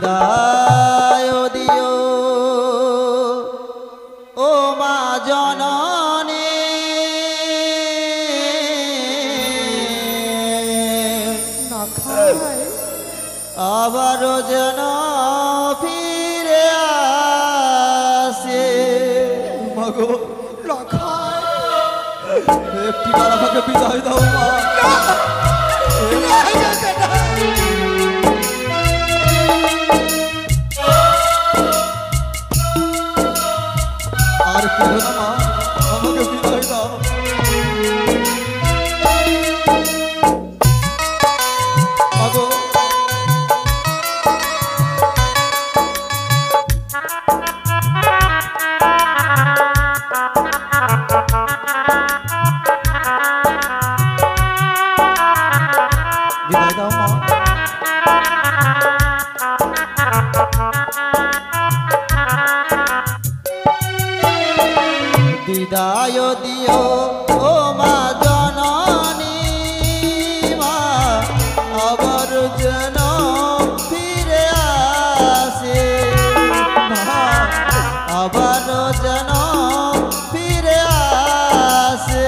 বিদায় দিও ও মা জননী আবারও যেন ফিরে আসে মাগো একটি বার আমাকে বিদায় দাও মা আর কেন না মা আমাকে বিদায় দাও মাগো বিদায় দাও মা বিদায় দিও ও মা জননী মা আবার যেন ফিরে আসে মা আবার যেন ফিরে আসে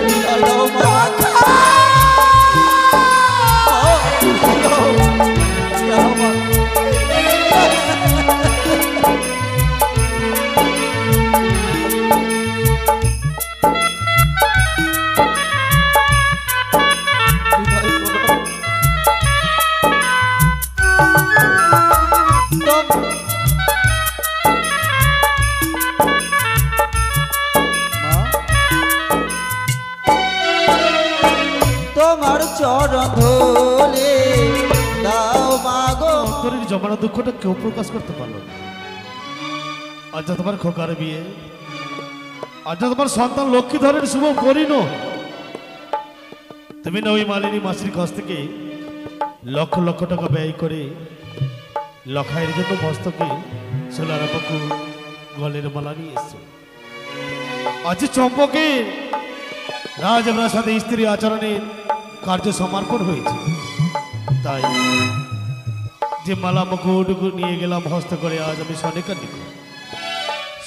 বিদায় দাও মা তোমার চরণ ধুলি দাও মাগো তোর জমানো দুঃখটা কেউ প্রকাশ করতে পারলো না। আজ তোমার খোকার বিয়ে, আজ তোমার সন্তান লক্ষ্মীধরের শুভ পরিণয়। তুমি না ওই মালিনী মাসির কাছ থেকে লক্ষ লক্ষ টাকা ব্যয় করে লখাইয়ের জন্য মস্তকে সোলার পাকু গলের মালা নিয়ে এসছো। আজ চম্পকে রাজপ্রাসাদে স্ত্রী আচরণের কার্য সমর্পণ হয়েছে, তাই যে মালা মুকুট নিয়ে গেলাম হস্ত করে আজ আমি সনিকার নিকট।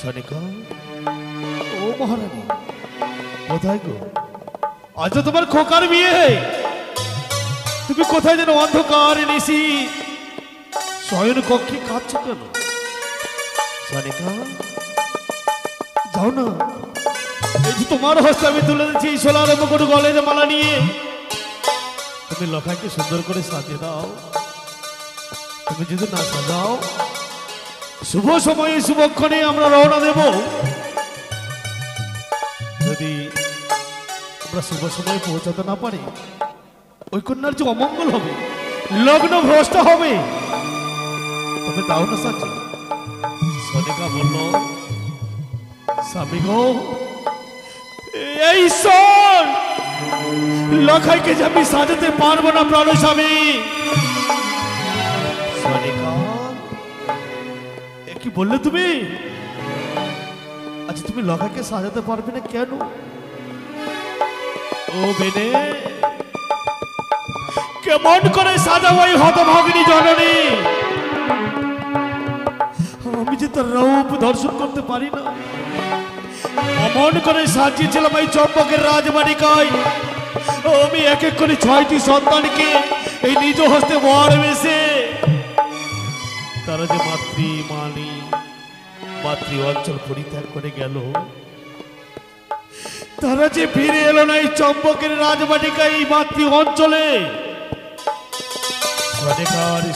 সনিকা ও মহারানী কোথায় গো? আজ তোমার খোকার বিয়ে, তুমি কোথায় যেন অন্ধকার নিশি শয়ন কক্ষে কাঁদছো কেন? সনিকা যাও না, এই যে তোমার হস্তে আমি তুলে দিচ্ছি সোলার মুকুট গলের মালা নিয়ে, তুমি লখাকে সুন্দর করে সাজিয়ে দাও। তুমি যদি না সাজাও শুভ সময়ে শুভক্ষণে আমরা রওনা দেব। যদি আমরা শুভ সময়ে পৌঁছাতে না পারি ওই কন্যার যে অমঙ্গল হবে, লগ্ন ভ্রষ্ট হবে। তবে দাও না সাজি। সনিকা বলল স্বামী গো, এই ঈশ্বর লখাইকে যে আমি সাজাতে পারবো না প্রাণ স্বামী। সনিকা কি বললে তুমি? আচ্ছা তুমি লখাইকে সাজাতে পারবে না কেন? ও বেনে কেমন করে সাজাবো এই হতভাগিনী জননী? আমি যে তার রূপ দর্শন করতে পারি না। অমন করে সাজিয়েছিলাম এই চম্পকের রাজবাড়িকায়। আমি এক এক করে 6টি সন্তানকে এই নিজ হস্তে বর বেশে তারা যে মাতৃ অঞ্চল পরিত্যাগ করে গেল, তারা যে ফিরে এলো না এই চম্পকের রাজবাটিকায় এই মাতৃ অঞ্চলে।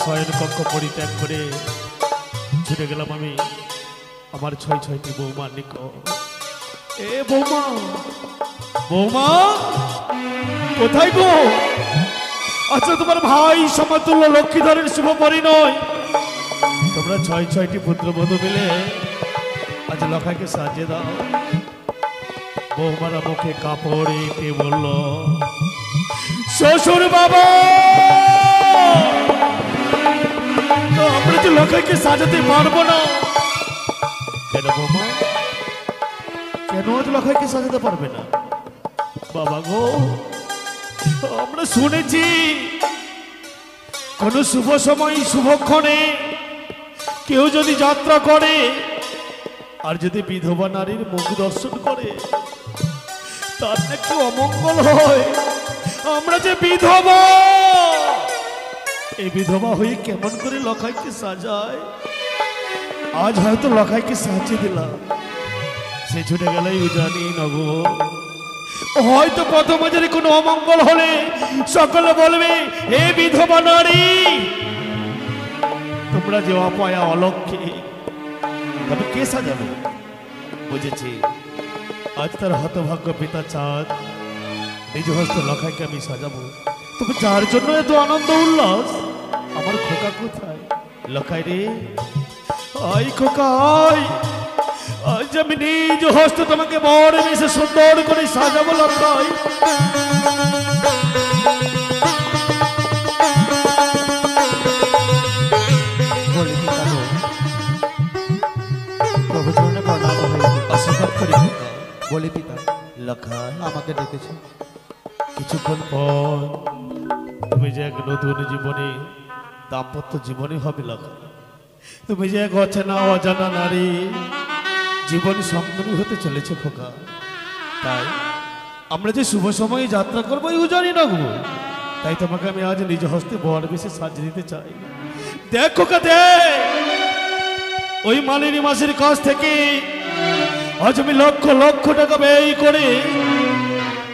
শয়ন কক্ষ পরিত্যাগ করে ছুটে গেলাম আমি আমার 6টি বৌমার নিকট। এ বৌমা, বৌমা কোথায় গো? আচ্ছা তোমার ভাই সমতুল্য লক্ষ্মীধরের শুভ পরিণয়। তোমরা 6টি পুত্রবধূ মিলে আজ লখাইকে সাজিয়ে দাও। বৌমারা মুখে কাপড় এঁটে বলল, শ্বশুর বাবা আমরা যে লখাইকে সাজাতে পারবো না। কেন বৌমা, কেন আজ লখাইকে সাজাতে পারবে না? বাবা গো, আমরা শুনেছি কোনো শুভ সময় শুভক্ষণে কেউ যদি যাত্রা করে আর যদি বিধবা নারীর মুখ দর্শন করে তার একটু অমঙ্গল হয়। আমরা যে বিধবা, এই বিধবা হয়ে কেমন করে লখাইকে সাজায়। আজ হয়তো লখাইকে সাজিয়ে দিলাম, সে ছুটে গেলেই জানি নগো। হয়তো পথমাঝারে কোনো অমঙ্গল হলে সকলে বলবে হে বিধবা নারী, তোমরা যে অপয়া অলক্ষে। তবে কে সাজাবে? বুঝেছি, আজ তার হতভাগ্য পিতা চাঁদ নিজ হস্তে লখাইকে আমি সাজাবো। তবে যার জন্য এত আনন্দ উল্লাস, আমার খোকা কোথায়? লখাই রে, আই খোকা আই, আজ আমি নিজ হস্তে তোমাকে বড় বেশি সুন্দর করে সাজাবো লখাই। বলি পিতা, লখাই আমাকে ডেকেছে। কিছুক্ষণ পর তুমি যে এক নতুন জীবনে দাম্পত্য জীবনে হবে লখাই। তুমি যে এক অচেনা অজানা নারী জীবন সঙ্গী হতে চলেছে খোকা। তাই আমরা যে শুভ সময়ে যাত্রা করবো এই জানি না গো। তাই তোমাকে আমি আজ নিজ হস্তে বর বেশি সাজিয়ে দিতে চাই। দেখ খোকা দেখ, ওই মালিনী মাসির কাছ থেকে আজ আমি লক্ষ লক্ষ টাকা ব্যয় করে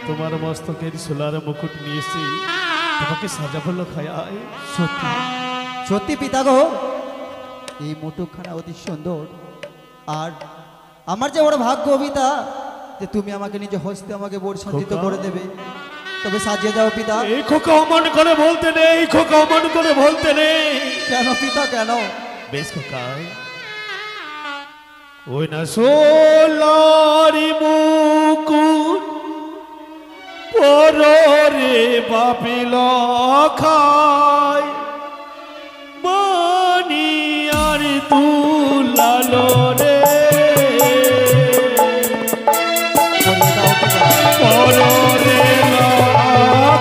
তোমার মস্তকের সোলার মুকুট নিয়ে এসে তোমাকে সাজাবো লখাই। সত্যি সত্যি পিতা গো, এই মুটুকখানা অতি সুন্দর। আর আমার যে বড় ভাগ্য পিতা যে তুমি আমাকে নিজে হস্তে আমাকে বর সজ্জিত খোকা। করে দেবে। তবে সাজিয়ে দাও পিতা। এই খোকা অমন করে বলতে নেই, খোকা অমন করে বলতে নেই। কেন পিতা কেন? বেশ খোকা, ওই না সোলারি মুকুট পরে বাপিল খায় মানি আর তুলালো রে করিয়ে দাও পিতা। পরে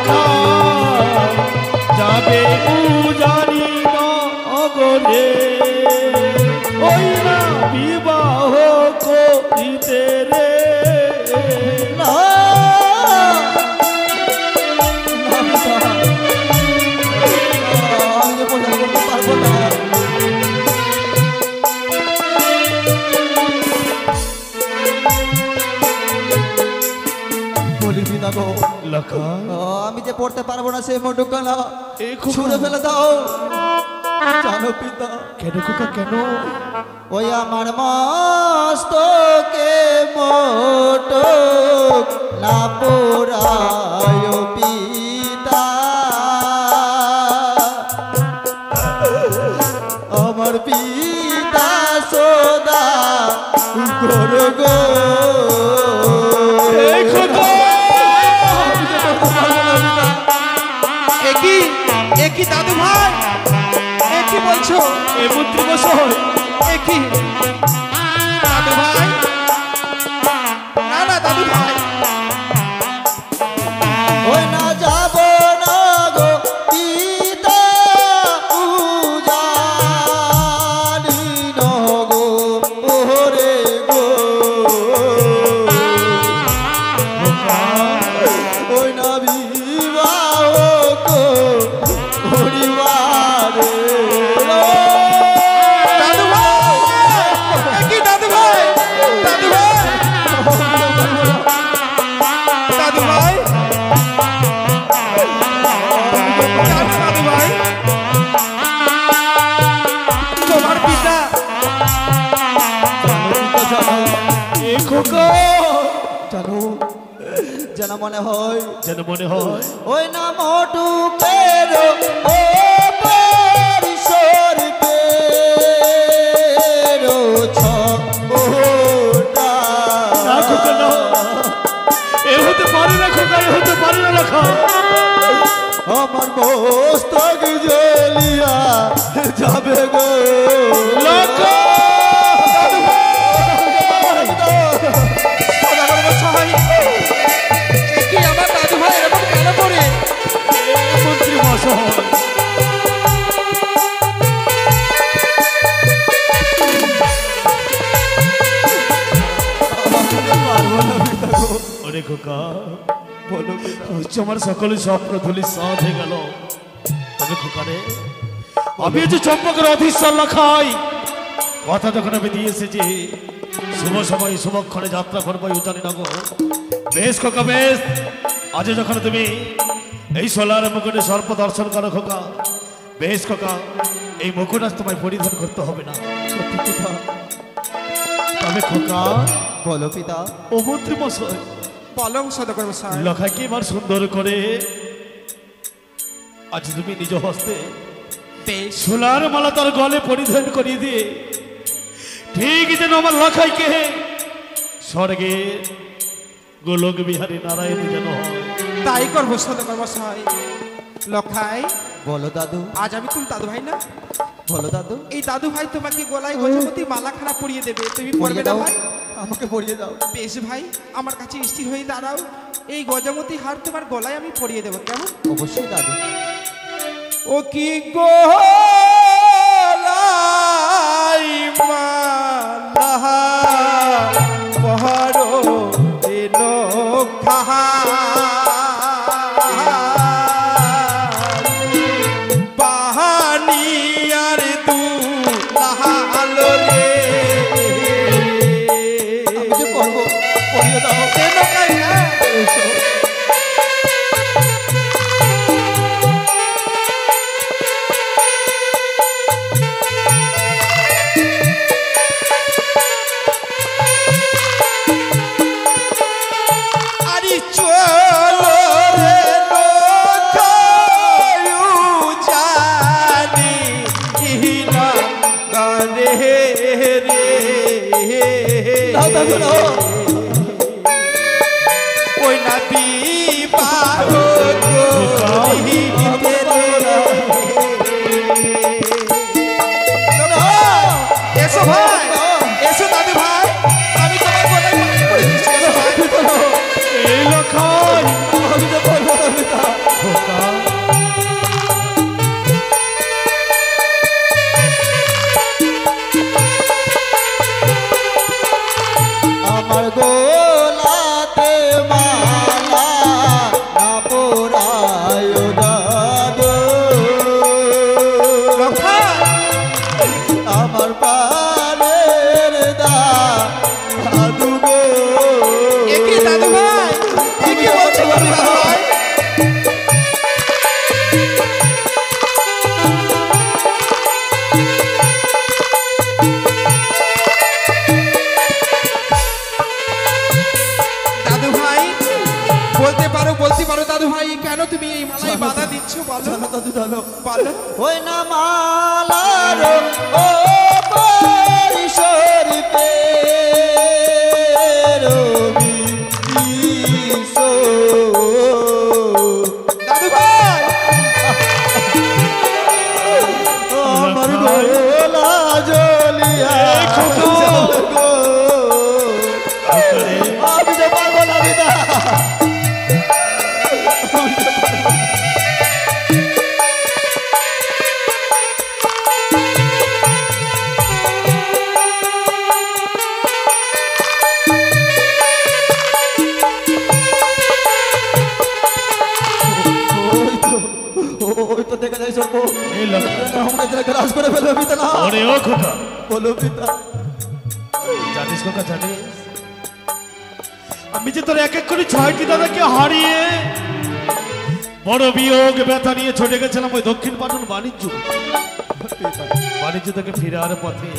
খায় যাবে উজানি নগরে ওই না বিবাহ করিতে রে। না, না পিতা, আমি যে পূজা করতে পারবো না। বলি পিতা গো, লখাই আমি যে পড়তে পারবো না সেই মুটুকখানা এই খোকা। ছুঁড়ে ফেলে দাও। জানো পিতা, কেন খোকা কেন? ওই আমার মস্তকে মোটক না পোড়ায় পিতা, আমার পিতা সদা করো গো। এই খোকা একই দাদু ভাই, একই বলছো? এই মন্ত্রী মশাই, একই দাদু ভাই, না না দাদু ভাই, ওই না যাব না গো পিতা উজানি নগো ওরে গো। ওই না বিবাহ পরিবারে দাদু ভাই, কি দাদু ভাই, দাদু ভাই, দাদু ভাই, দাদু ভাই, তোমার পিতা এই খোকা জানো, যেন মনে হয়, যেন মনে হয় ওই না মোটুকের ও পরিসর পেরো ছটা। না খোকা না, এ হতে পারে না খোকা, এ হতে পারে না লখাই। আমার মস্তক জ্বলিয়া যাবে গো লখাই কি আমার দাদু ভাই এরকম কেন করে? মন্ত্রী মশাই, খোকা, বলো পিতা। হচ্ছে আমার সকলের স্বপ্ন ধুলি সাথ হয়ে গেল। তবে খোকা রে, আমি যে চম্পকের অধীশ্বর লাখাই কথা যখন আমি দিয়ে এসেছি, শুভ সময় শুভক্ষণে যাত্রা করবো উজানি নগর। বেশ খোকা বেশ, আজ যখন তুমি এই সোলার মুকুটে সর্প দর্শন করো খোকা, বেশ খোকা, এই মুকুট আজ তোমায় পরিধান করতে হবে না। সত্যি পিতা। তবে খোকা, বলো পিতা। ও মন্ত্রী মশাই, পলং সদকর মশাই, লখাকে এবার সুন্দর করে আজ তুমি নিজ হস্তে বেশ সোলার মালা তার গলে পরিধান করিয়ে দিয়ে ঠিক যেন আমার লখাইকে স্বর্গে গোলক বিহারী নারায়ণ যেন হয়। তাই করবো সদকর মশাই। লখাই, বলো দাদু। আজ আমি তুমি দাদু ভাই না, বলো দাদু। এই দাদু ভাই তোমাকে গলায় গজপতি মালাখানা পরিয়ে দেবে, তুমি পরবে পরিয়ে না দাও, ভাই? আমাকে পরিয়ে দাও। বেশ ভাই, আমার কাছে স্থির হয়ে দাঁড়াও, এই গজমতি হার তোমার গলায় আমি পরিয়ে দেবো, কেমন? অবশ্যই দাদু। ও কি গোলাই মালা পহরো এলো খাহা বাহানিয়ার দু লাহালো রে। আমি যে পরবো, পরিয়ে দাও। কেন কাই না? এসো। আরে চলো রে লোকায়ু জানি ইহিনা গানে রে। দাও দাদু, দাও। ওই না বিবাহ করিতে রে। এসো ভাই, এসো দাদু ভাই, আমি তোমার গলায় মালা পরিয়ে দিচ্ছি, এসো ভাই। এই লখাই আমি যে পরবো না পিতা। খোকা, আমার গোলাতে মালা না পরায় দাদু। আমার পানের দাদু গো। এ কি দাদু ভাই, এ কি বলছো দাদু ভাই? দাদু ভাই, বলতে পারো দাদু ভাই, কেন তুমি এই মালায় বাধা দিচ্ছ বলো? জানো দাদু, জানো। বলো। ওই না মালার ও পরিসর পেরবি ইসো। দাদু ভাই, আমার গোলা জ্বলিয়া জ্বলে গো। আমি যে পারবো না পিতা। ওই তো দেখা যায় সব। এই লখাই, আমরা যেন গ্রাস করে ফেলবে পিতা না। ওরে ও খোকা, বলো পিতা। জানিস খোকা জানিস, আমি যে তোর এক এক করে 6টি দাদাকে হারিয়ে বড় বিয়োগ ব্যথা নিয়ে ছুটে গেছিলাম ওই দক্ষিণ পাটন বাণিজ্য থেকে ফিরার পথে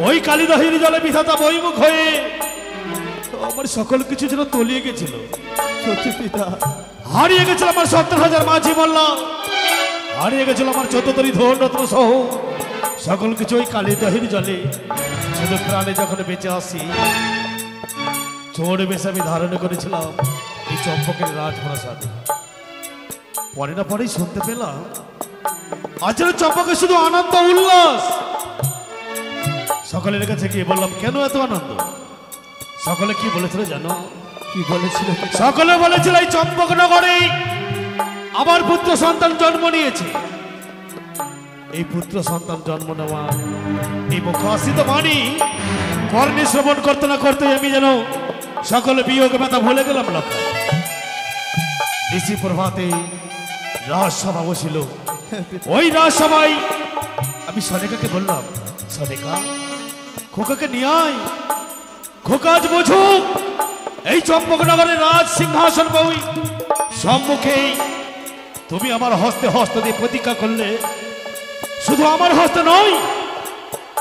ওই কালীদহির জলে বিধাতা বইমুখ হয়ে আমার সকল কিছু যেন তলিয়ে গেছিল। সত্যি পিতা। হারিয়ে গেছিল আমার 70,000 মাঝি মোল্লা, হারিয়ে গেছিল আমার 14 ধন রত্ন সহ সকল কিছু ওই কালীদহির জলে। শুধু প্রাণে যখন বেঁচে আসি, চোর বেশ আমি ধারণ করেছিলাম এই চম্পকের রাজপ্রাসাদে। পরে না পরেই শুনতে পেলাম আজকের চম্পকে শুধু আনন্দ উল্লাস। সকলের কাছে গিয়ে বললাম কেন এত আনন্দ? সকলে কি বলেছিল জানো? কি বলেছিল পিতা? সকলে বলেছিল এই চম্পকনগরে আমার পুত্র সন্তান জন্ম নিয়েছে। এই পুত্র সন্তান জন্ম নেওয়া এই মুখাসিত বাণী কর্ণে শ্রবণ করতে না করতে আমি যেন সকলে বিয়োগ ব্যথা ভুলে গেলাম লক্ষা। নিশি প্রভাতে রাজসভা বসিল। ওই রাজসভায় আমি সনেকাকে বললাম, সনেকা খোকাকে নিয়ে আয়, খোকা আজ বুঝুক এই চম্পকনগরের রাজ সিংহাসন বই সম্মুখে তুমি আমার হস্তে হস্ত দিয়ে প্রতিজ্ঞা করলে, শুধু আমার হস্তে নয়,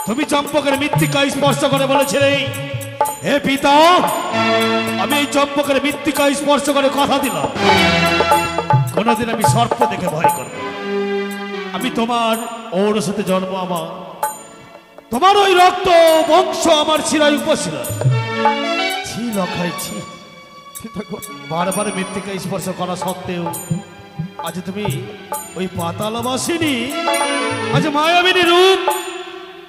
তুমি চম্পকের মৃত্তিকা স্পর্শ করে বলেছিলে, হে পিতা আমি এই চম্পকের মৃত্তিকা স্পর্শ করে কথা দিলাম কোনদিন আমি সর্প দেখে ভয় করব না। আমি তোমার ঔরসতে জন্ম, আমার তোমার ওই রক্ত বংশ আমার শিরায় উপশিরায়। ছি লখাই ছি, বারবার মৃত্তিকা স্পর্শ করা সত্ত্বেও আজ তুমি ওই পাতালবাসিনী, আজ মায়াবিনী রূপ,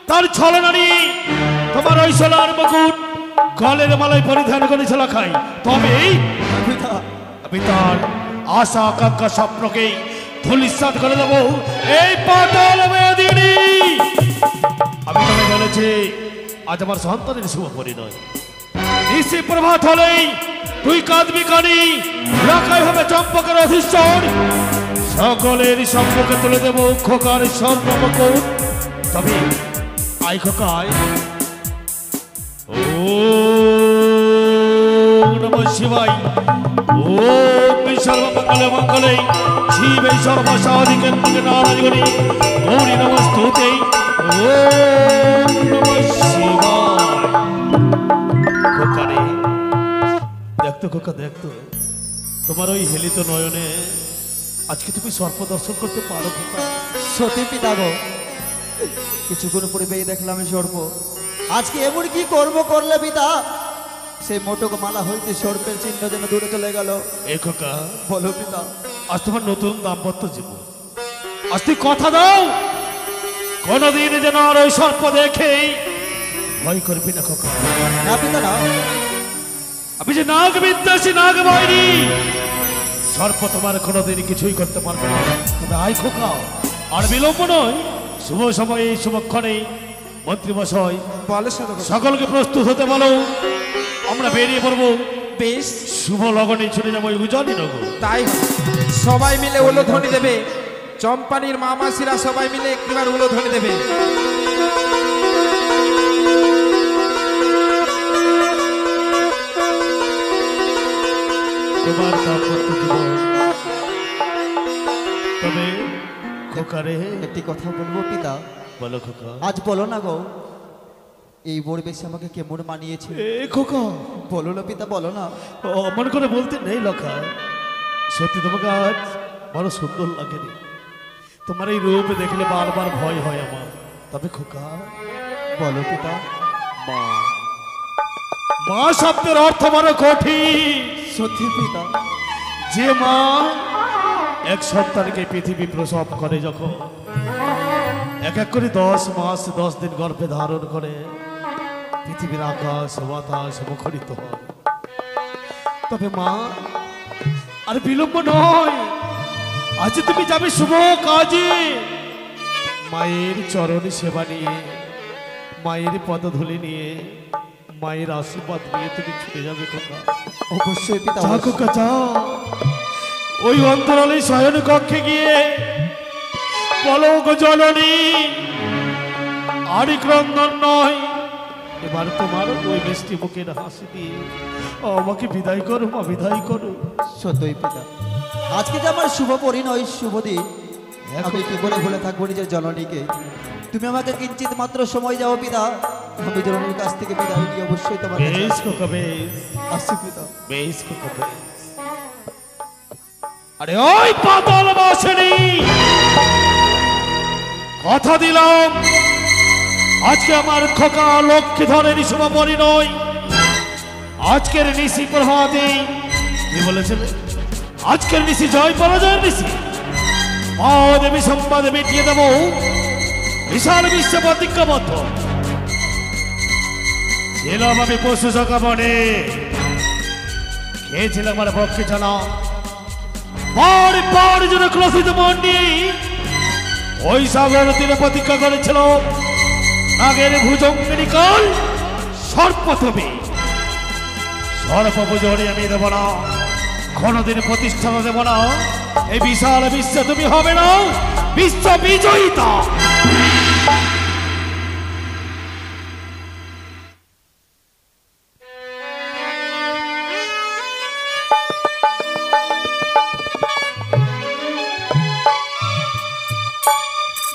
তার ছলনারী তোমার ওই সোনার মুকুট গলের মালায় পরিধান করেছে লখাই। তবে আমি তার আশা আকাঙ্ক্ষা স্বপ্নকে ধূলিসাৎ করে দেবো এই পাতাল মেদিনী। আমি তোকে বলেছি আজ আমার সন্তানের শুভ পরিণয়। নিশি প্রভাত হলেই তুই কাঁদবি কানি, লখাই হবে চম্পকের অধীশ্বর, সকলের সম্মুখে তুলে দেব খোকার স্বর্ণমুকুট। তবে আই খোকায়, ওম নমঃ শিবায়, ওম সর্বমঙ্গলে মঙ্গলে শিবে সর্বসাধিকে নারায়ণী গৌরী নমস্তুতে, ওম নমঃ শিবায়। খোকারে দেখতো, খোকা দেখতো, তোমার ওই হেলিত নয়নে আজকে তুমি সর্প দর্শন করতে পারো খোকা? সত্যি পিতা গো, কিছুক্ষণ পূর্বেই দেখলাম সর্প। আজকে এমন কি করলে পিতা, সেই মোটক মালা হইতে সর্পের চিহ্ন যেন দূরে চলে গেল। এ খোকা বলো পিতা, আজ তোমার নতুন দাম্পত্য জীবন, আজ তুই কথা দাও কোনদিন যেন আর ওই সর্প দেখে ভয় করবি না খোকা। না পিতা না, আমি যে নাগ বিদ্যাসী নাগ বৈরী, সর্প তোমার কোনোদিন কিছুই করতে পারবে না। তবে আয় খোকা, আর বিলম্ব নয়, শুভ সময়ে শুভক্ষণে মন্ত্রী মশাই বলো সকলকে প্রস্তুত হতে বলো, আমরা বেরিয়ে পড়বো। বেশ, শুভ লগনে ছুটে যাবো উজানি নগর। তাই সবাই মিলে উলোধ্বনি দেবে, চম্পানির মামাসিরা সবাই মিলে একটিবার উলোধ্বনি দেবে। তোমার দাম্পত্য জীবন, তবে খোকারে একটি কথা বলবো পিতা। বলো খোকা। আজ বলো না গো, এই পরিবেশে আমাকে কেমন মানিয়েছে? এ খোকা বলো না পিতা, বলো না। অমন করে বলতে নেই লখা, সত্যি তোমাকে আজ বড় সুন্দর লাগেনি। তোমার এই রূপ দেখলে বারবার ভয় হয় আমার। তবে খোকা বলো পিতা। মা, মা শব্দের অর্থ বড় কঠিন। সত্যি পিতা, যে মা এক সন্তানকে পৃথিবী প্রসব করে, যখন এক এক করে 10 মাস 10 দিন গর্ভে ধারণ করে, পৃথিবীর আকাশ বাতাস মুখরিত হয়। তবে মা আর বিলম্ব নয়, আজ তুমি যাবে শুভ কাজে, মায়ের চরণ সেবা নিয়ে, মায়ের পদধূলি নিয়ে, মায়ের আশীর্বাদ নিয়ে তুমি ছুটে যাবে খোকা। অবশ্যই পিতা। যা খোকা যা, ওই অন্তরালে শয়ন কক্ষে গিয়ে বলো গো জননী, আরি ক্রন্দন নয়, এবার তোমার ওই মিষ্টি মুখের হাসি দিয়ে আমাকে বিদায় করো মা, বিদায় করো। সত্যই পিতা, আজকে যে আমার শুভ পরিণয়, শুভ দিন, আমি কি করে ভুলে থাকবো নিজের জননীকে? তুমি আমাকে কিঞ্চিত মাত্র সময় যাও পিতা, আমি জননীর কাছ থেকে বিদায় নিয়ে অবশ্যই তোমার কাছে বেশ খোকা বেশ, আসছি পিতা। বেশ খোকা বেশ। আরে ওই পাতাল বাসিনী, কথা দিলাম আজকে আমার খোকা লক্ষ্মীধরের শুভ পরিণয়। আজকের নিশি প্রভাতে কি বলেছিল, আজকের নিশি জয় পরাজয়ের নিশি, মা দেবী সম্বাদ মিটিয়ে দেব বিশাল বিশ্ব প্রতিজ্ঞাবদ্ধ। ছিলাম আমি পশু সখা বনে, খেয়েছিলাম আমার পক্ষে জানা, পর পর যেন ক্রসিত মন্ডি ওই সাগর তীরে প্রতিজ্ঞা করেছিল, নাগের ভুজঙ্গিনী কাল সর্প তুমি অল্প পুজোরে আমি দেব না, কোনোদিন প্রতিষ্ঠা দেব না। এই বিশাল বিশ্বে তুমি হবে না বিশ্ব বিজয়িতা।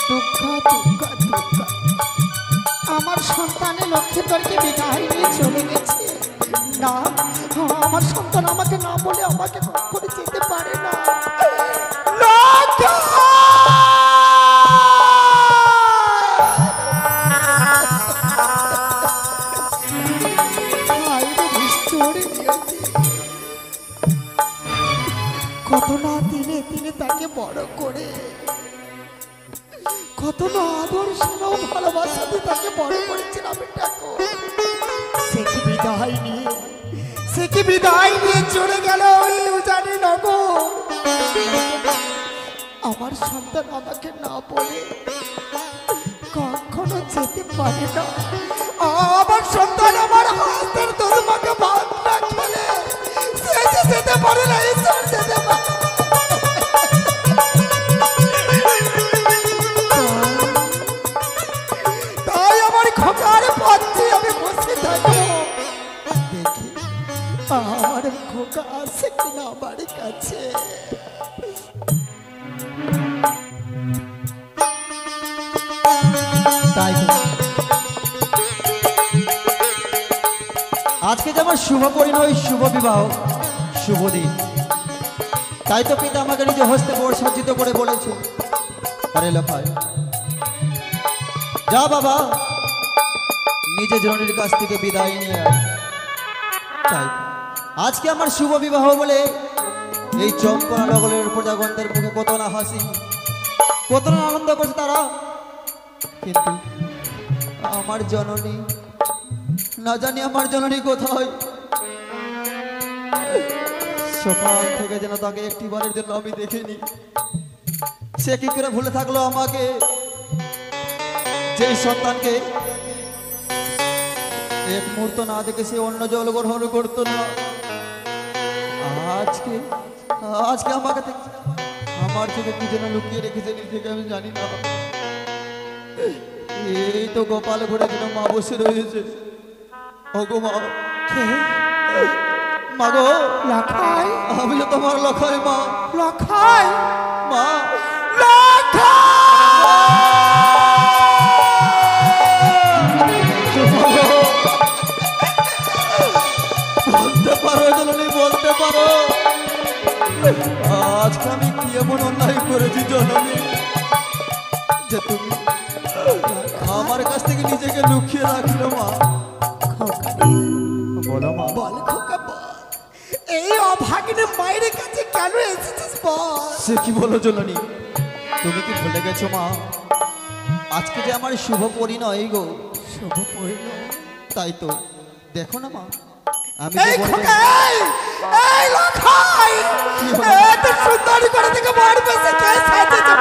দুঃখ দুঃখ দুঃখ, আমার সন্তানের লক্ষ্মীদেরকে বিদায় নিয়ে চলে গেছে। না, আমার সন্তান আমাকে না বলে আমাকে করে যেতে পারে না। কত না দিনে দিনে তাকে বড় করে, কত না আদর স্নেহ ভালোবাসা দিয়ে তাকে বড় করেছিলাম। সে কি বিদায় নিয়ে চলে গেল জানি নগর। আমার সন্তান আমাকে না বলে কখনো যেতে পারে না। আমার সন্তান আমার হাতের তোমাকে ভাত না খেলে সে যে যেতে পারে না, ঈশ্বর যেতে পারে। তাই আমার খোকার পথে আমি বসে থাকবো, দেখি আমার খোকা আছে কিনা আমার কাছে। তাই তো আজকে যে আমার শুভ পরিণয়, শুভ বিবাহ, শুভ দিন। তাই তো পিতা আমাকে নিজে হস্তে বড় সজ্জিত করে বলেছে, আরে লখাই যা বাবা, নিজে জননীর কাছ থেকে বিদায় নিয়ে আয়। তাই আজকে আমার শুভ বিবাহ বলে এই চম্পনা নগরের প্রজাগণদের মুখে কত না হাসি, কত না আনন্দ করছে তারা। কিন্তু আমার জননী, না জানি আমার জননী কোথায়। সকাল থেকে যেন তাকে একটি বারের জন্য আমি দেখিনি। সে কি করে ভুলে থাকলো আমাকে, যে সন্তানকে এক মুহূর্ত না দেখে সে অন্য জল গ্রহণ করতো না। আজকে আজকে আমাকে আমার থেকে কি যেন লুকিয়ে রেখেছে নিজেকে আমি জানি না। এই তো গোপাল ঘরে যেন মা বসে রয়েছে। ওগো মা, মা গো লখাই, আমি তো তোমার লখাই মা। লখাই, মা বলতে পারো জননী, বলতে পারো আজকে আমি কি এমন অন্যায় করেছি জননী যে তুমি আমার কাছ থেকে নিজেকে লুকিয়ে রাখলো মা। বলো মা, বল খোকা বল, এই অভাগিনী মায়ের কাছে কেন এসেছিস বল? সে কি বলো জননী, তুমি কি ভুলে গেছো মা আজকে যে আমার শুভ পরিণয় গো। শুভ পরিণয়? তাই তো দেখো না মা, আমি এই যে বলতে- খোকা, এই লখাই, এত সুন্দর করে থেকে মার পেছে কে সাজেছে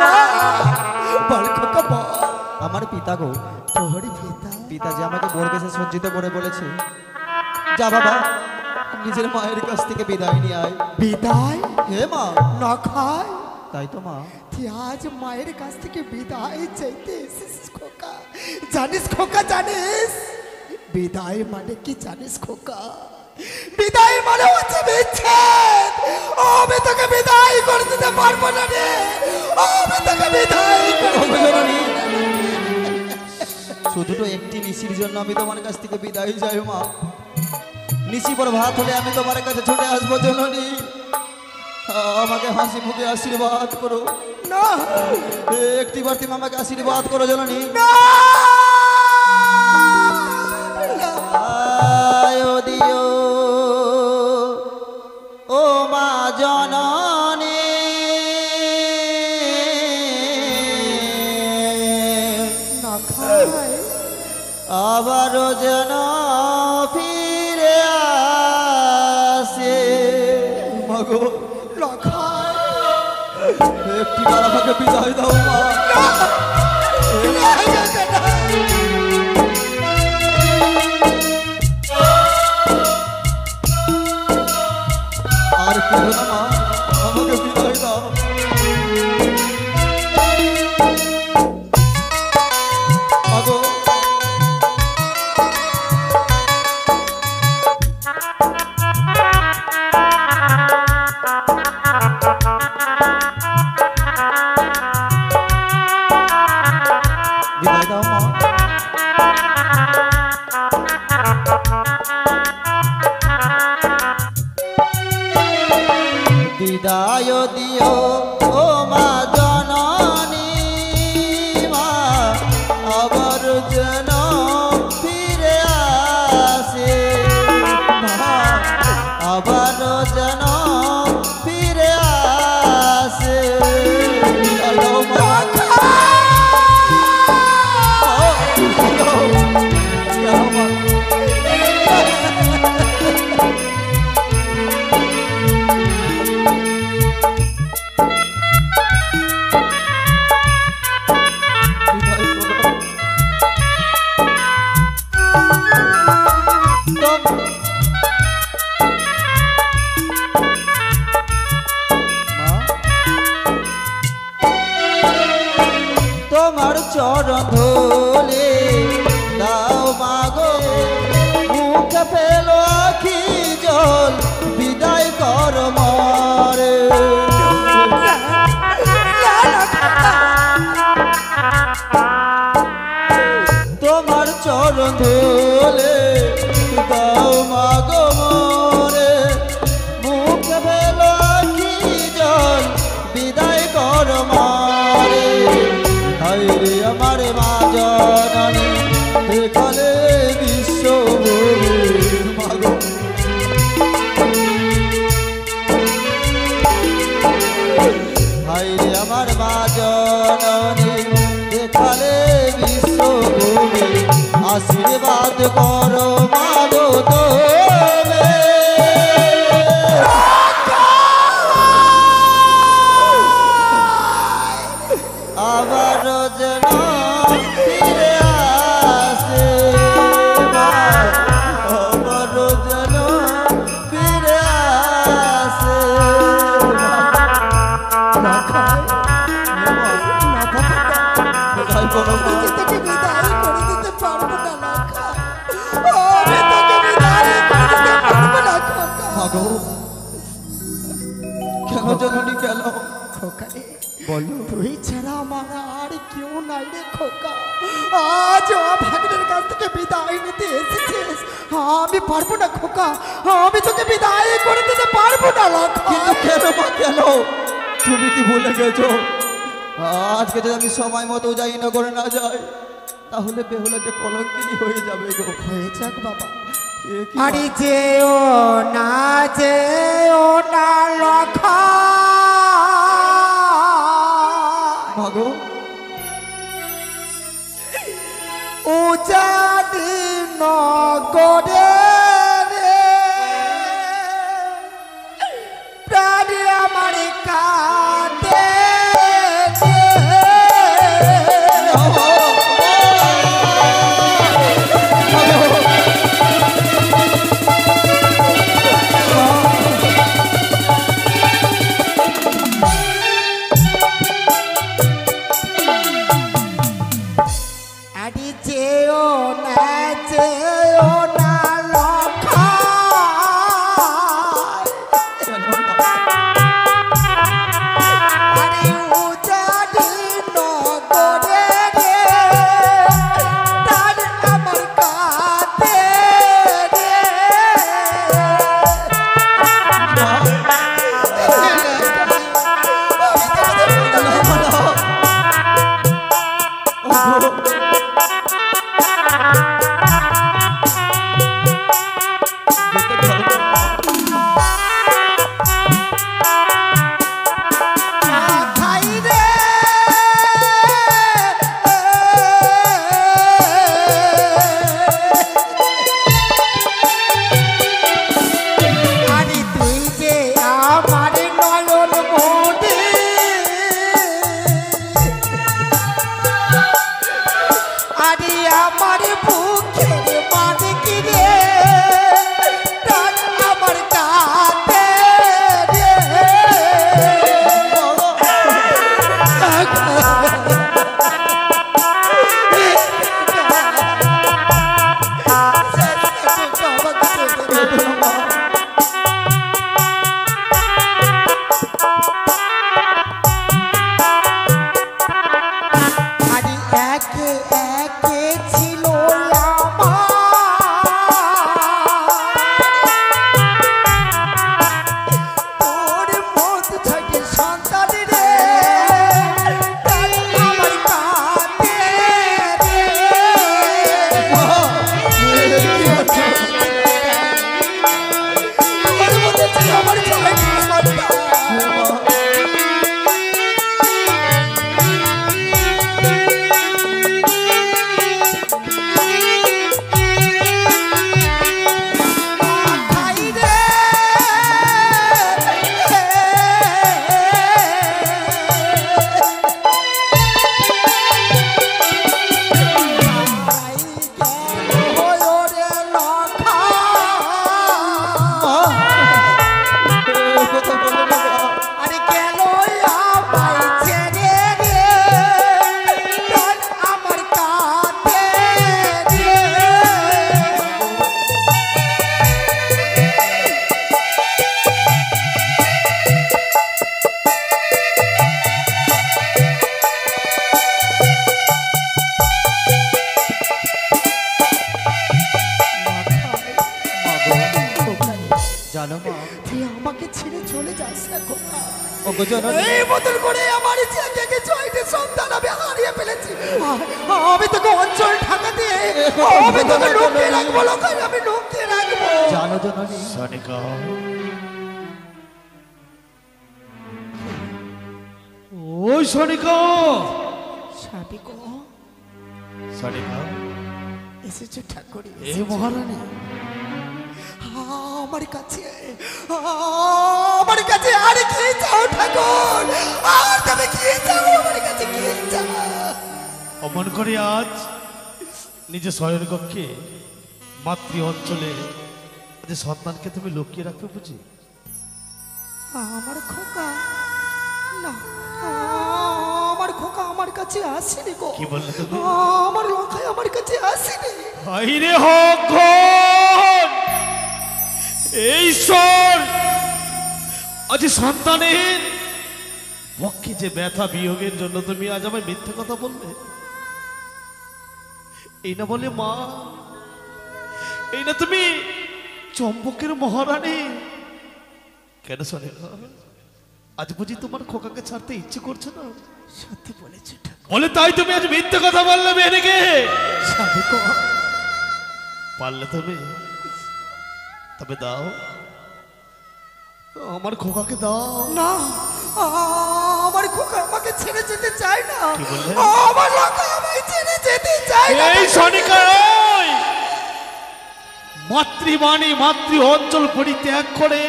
বল খোকা বল। আমার পিতা গো, তোর পিতা? পিতা যে আমাকে বোর বেশে সজ্জিত করে বলেছে, যা বাবা নিজের মায়ের কাছ থেকে বিদায় নিয়ে আয়। বিদায়? হে মা, লখাই, তাই তো মা। তুই আজ মায়ের কাছ থেকে বিদায় চাইতে এসেছিস খোকা? জানিস খোকা, জানিস বিদায় মানে কি জানিস খোকা? বিদায় মানে হচ্ছে বিচ্ছেদ। আমি তোকে বিদায় করে দিতে পারবো না রে, আমি তোকে বিদায় করে ওগো দিতে জননী, শুধু তো একটি নিশির জন্য আমি তোমার কাছ থেকে বিদায় যাই মা। নিশি পর ভাত হলে আমি তোমার কাছে ছুটে আসবো জননী। আমাকে হাসি মুখে আশীর্বাদ করো না। একটি বার তুমি আমাকে আশীর্বাদ করো জননী। আয় দিও ও মা জননী, না খাই, আবার যেন ফিরে আসে। মাগো লখাই, একটি বার আমাকে বিদায় দাও মা। মা বিদায় দিও ও মা জননী মা আবার যেন ফিরে আসে মা আবার যেন ফিরে আসে বিদায় মা তোমার চরণ ধুলে দাও মাগো মুখে ফেলো আখি জল বিদায় কর মরে তোমার চরণ ধুলে দাও মাগো মরে মুখে ফেলো আখি জল বিদায় কর মরে হায়রে আমার মা জননী দেখালে বিশ্ব মাগো হায়রে আমার মা জননী দেখালে বিশ্ব আশীর্বাদ করো মাগো তোমে আবার যেন ফিরে আসে মা আবার যেন ফিরে আসে না খায় কোনো মা তোকে বিদায় করে দিতে পারবো না লাখা আমি তোকে বিদায় করে দিতে পারবো না খোকা মাগো কেন জননী কেন খোকা রে বলো তুই ছাড়া আমার আর কেউ নাই রে খোকা আজ ভাগ্নের কাছ থেকে বিদায় নিতে এসেছিস আমি পারবো না খোকা আমি তোকে বিদায় করে দিতে পারবো না লাখা কিন্তু কেন মা কেন তুমি কি ভুলে গেছো আজকে যদি আমি সময় মতো যাই না করে না যাই তাহলে বেহুলা যে কলঙ্কিনী হয়ে যাবে গো হয়ে যাক বাবা এ কি মা? আরে যেও না লাখা মাগো উজানি নগরে রে প্রাণী আমার কাঁদে আরে যেও না লখা আরে উজানি নগরে রে তার আমার কাঁদে রে খাই রে আরে তুই যে আমার নয়ন মনে আরে আমার বুকের মানে কি রে প্রাণ আমার কাঁদে রে আরে একে একে ওগো জননী এই বদল করে আমার ছেলেকে ছয়টি সন্তান আমি হারিয়ে ফেলেছি। আমি তোকে অঞ্চল ঢাকা দিয়ে আমি তোকে লুকিয়ে রাখবো, লোকাই আমি লুকিয়ে রাখবো। জানো জননী সনিকা, ওই সনিকা, সাবিক সনিকা, এসেছে ঠাকুর, এই মহারানী আমার কাছে আর কি চাও ঠাকুর? আর তুমি কি চাও আমার কাছে, কি চাও? অমন করে আজ নিজের শয়ন কক্ষে মাতৃ অঞ্চলে যে সন্তানকে তুমি লুকিয়ে রাখবে বুঝি? আমার খোকা না, আমার খোকা আমার কাছে আসেনি গো। কি বললে তুমি? আমার লখাই আমার কাছে আসেনি। হাইরে হগন, এই ঈশ্বর আজ সন্তানের পক্ষে যে ব্যথা বিয়োগের জন্য তুমি আজ আমায় মিথ্যে কথা বললে। এই না বলে মা, এই না তুমি চম্পকের মহারানী। কেন শোনে আজ বুঝি তোমার খোকাকে ছাড়তে ইচ্ছে করছে না? সত্যি বলেছে ঠাকুর। বলে তাই তুমি আজ মিথ্যে কথা বললে মেয়েকে? সাবিক পারলে তুমি তবে দাও, আমার খোকাকে দাও। না, আমার খোকা আমাকে ছেড়ে যেতে চায় না। কি বললে? আমার লখা আমায় ছেড়ে যেতে চায় না। এই সনিকা, ওই মাতৃবাণী মাতৃ অঞ্চল পরিত্যাগ করে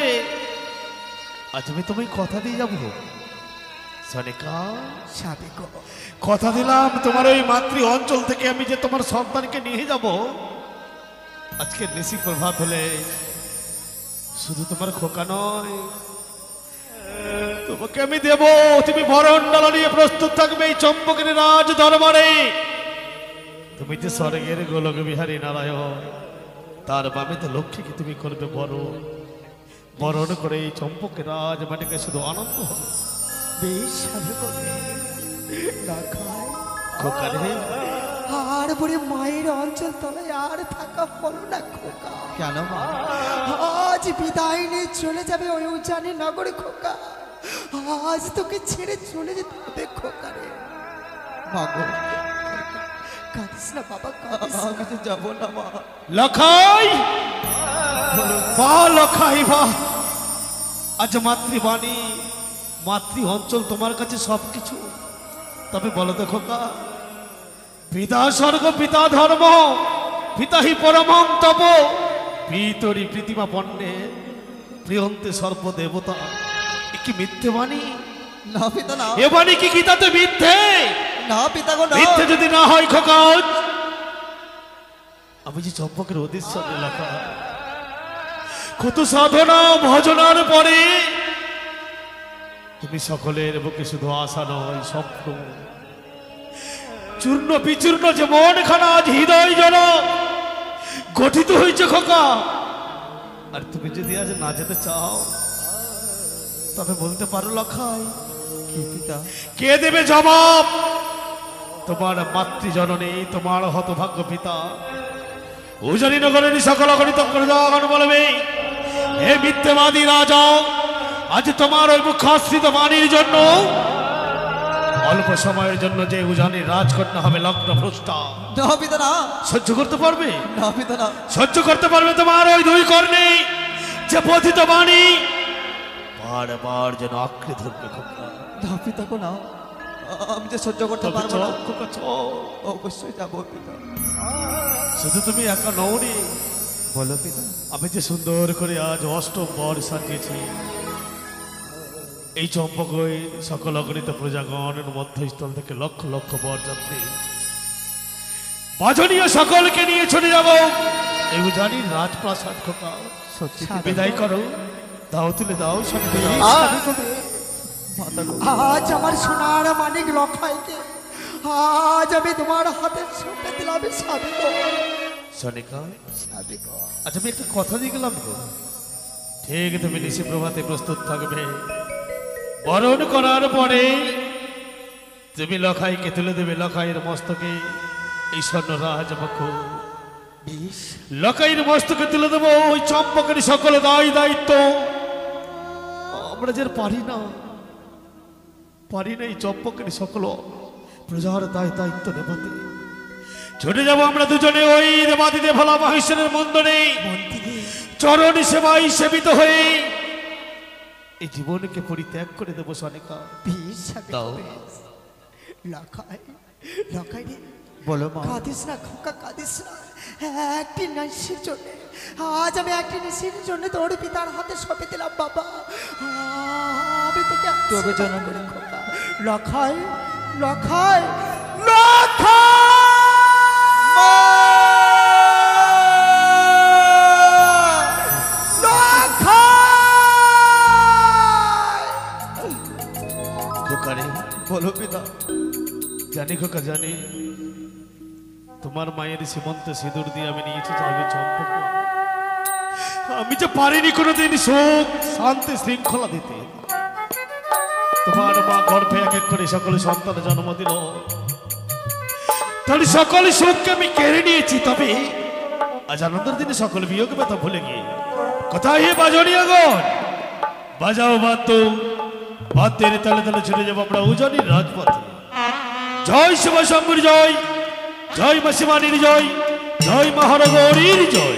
আজ আমি তোমায় কথা দিয়ে যাবো সনিকা। সাবিক কথা দিলাম তোমার ওই মাতৃ অঞ্চল থেকে আমি যে তোমার সন্তানকে নিয়ে যাব। আজকে নিশি প্রভাত হলে শুধু তোমার খোকা নয়, তোমাকে আমি দেব। তুমি বরণ ডালা নিয়ে প্রস্তুত থাকবে এই চম্পকের রাজ দরবারে। তুমি যে স্বর্গের গোলক বিহারী নারায়ণ, তার বামে তো লক্ষ্মীকে তুমি করবে বরণ করে এই চম্পকের রাজ মাটিকে শুধু আনন্দ হবে। বেশ সাবিক লখাই খোকা রে, আর বলে মায়ের অঞ্চল তলায় আর থাকা হলো না খোকা। কেন মা? আজ বিদায় নিয়ে চলে যাবে ওই উজানি নগরে খোকা। আজ তোকে ছেড়ে চলে যেতে হবে খোকা রে। মা গো, কাঁদিস না বাবা, কাঁদিস না। আমি তো যাবো না মা। লখাই বা, লখাই বা, আজ মাতৃবাণী মাতৃ অঞ্চল তোমার কাছে সবকিছু। তবে বলো তো খোকা, পিতা স্বর্গ পিতা ধর্ম পিতা হি পরমং তপ পিতরি প্রীতিমা পণ্যে প্রিয়ন্তে সর্বদেবতা। এ কি মিথ্যে বাণী? না পিতা না, এ বাণী কি গীতাতে মিথ্যে? না পিতা গো না। মিথ্যে যদি না হয় খোকা, আমি যে চম্পকের উদ্দেশ্য লেখা কত সাধনা ভজনার পরে তুমি সকলের বুকে শুধু আশা নয় স্বপ্ন, চূর্ণ বিচূর্ণ যে মনখানা আজ হৃদয় জন গঠিত হয়েছে খোকা। আর তুমি যদি আজ না যেতে চাও তবে বলতে পারো লখাই, কি পিতা? কে দেবে জবাব? তোমার মাতৃজননী, তোমার হতভাগ্য পিতা উজানি নগরের সকল অগণিত প্রজাগণ বলবে, হে মিথ্যেবাদী রাজা, আজ তোমার ওই মুখাশ্রিত বাণীর জন্য অল্প সময়ের জন্য যে উজানির রাজকন্যা হবে লগ্ন ভ্রষ্টা। না পিতা না, সহ্য করতে পারবে? না পিতা না। সহ্য করতে পারবে তোমার ওই দুই কর্ণে যে পতিত বাণী বারবার যেন আঁকড়ে ধরবে খোকা? না পিতা গো না, আমি যে সহ্য করতে তবে পারবো না। চল খোকা চল। অবশ্যই যাবো পিতা। শুধু তুমি একা নওনি, বলো পিতা। আমি যে সুন্দর করে আজ অষ্টম বর সাজিয়েছি এই চম্পক সকল অগণিত প্রজাগণের মধ্যস্থল থেকে লক্ষ লক্ষ বরযাত্রী বাজনীয় সকলকে নিয়ে ছুটে যাব এই জানি রাজপ্রাসাদ খোকা। সত্যি বিদায় করো, দাও তুলে দাও সঙ্গে দাও। মাতা গো, আজ আমার সোনার মানিক লখাইকে আজ আমি তোমার হাতে সঁপে দিলাম সাবিক। সনিকা, আচ্ছা আমি একটা কথা দিয়ে গেলাম গো, ঠিক তুমি নিশি প্রভাতে প্রস্তুত থাকবে। বরণ করার পরে তুমি লখাইকে তুলে দেবে লখাইয়ের মস্তকে এই স্বর্ণরাজ মুকুট। বেশ লখাইয়ের মস্তকে তুলে দেবো ওই চম্পকের সকল দায় দায়িত্ব। আমরা যে আর পারি না, পারি না এই চম্পকের সকল প্রজার দায়িত্ব নেবাতে। ছুটে যাব আমরা দুজনে ওই দেবাদিদে ভোলা মহেশ্বরের মন্দিরে, চরণ সেবায় সেবিত হয়ে এই জীবনকে পরিত্যাগ করে দেবো সনিকা। বেশ আমি দাও। বেশ। লখাই লখাই রে, বলো মা। কাঁদিস না খোকা, কাঁদিস না। একটি নিশির জন্য আজ আমি একটি নিশির জন্য তোর পিতার হাতে সঁপে দিলাম বাবা। আমি তোকে তবে আশীর্বাদ জননী। করি খোকা। লখাই লখাই লখাই খোকারে, বলো পিতা। জানি খোকা জানি, তোমার মায়ের সীমন্ত সিঁদুর দিয়ে আমি নিয়েছি যাবে চম্পক। আমি যে পারিনি কোনোদিন সুখ শান্তি শৃঙ্খলা দিতে। তোমার মা গর্ভে এক এক করে সকল সন্তান জন্ম দিল, তাহলে সকল সুখকে আমি কেড়ে নিয়েছি। তবে আজ আনন্দের দিনে সকল বিয়োগ ব্যথা ভুলে গিয়ে কোথায় হে বাজনিয়াগণ, বাজাও বাদ্য, বাদ্যের তালে তালে ছুটে যাবো আমরা উজানির রাজপথে। জয় শিব শম্ভুর জয়, জয় মাসিমানির জয়, জয় মহানগরীর জয়।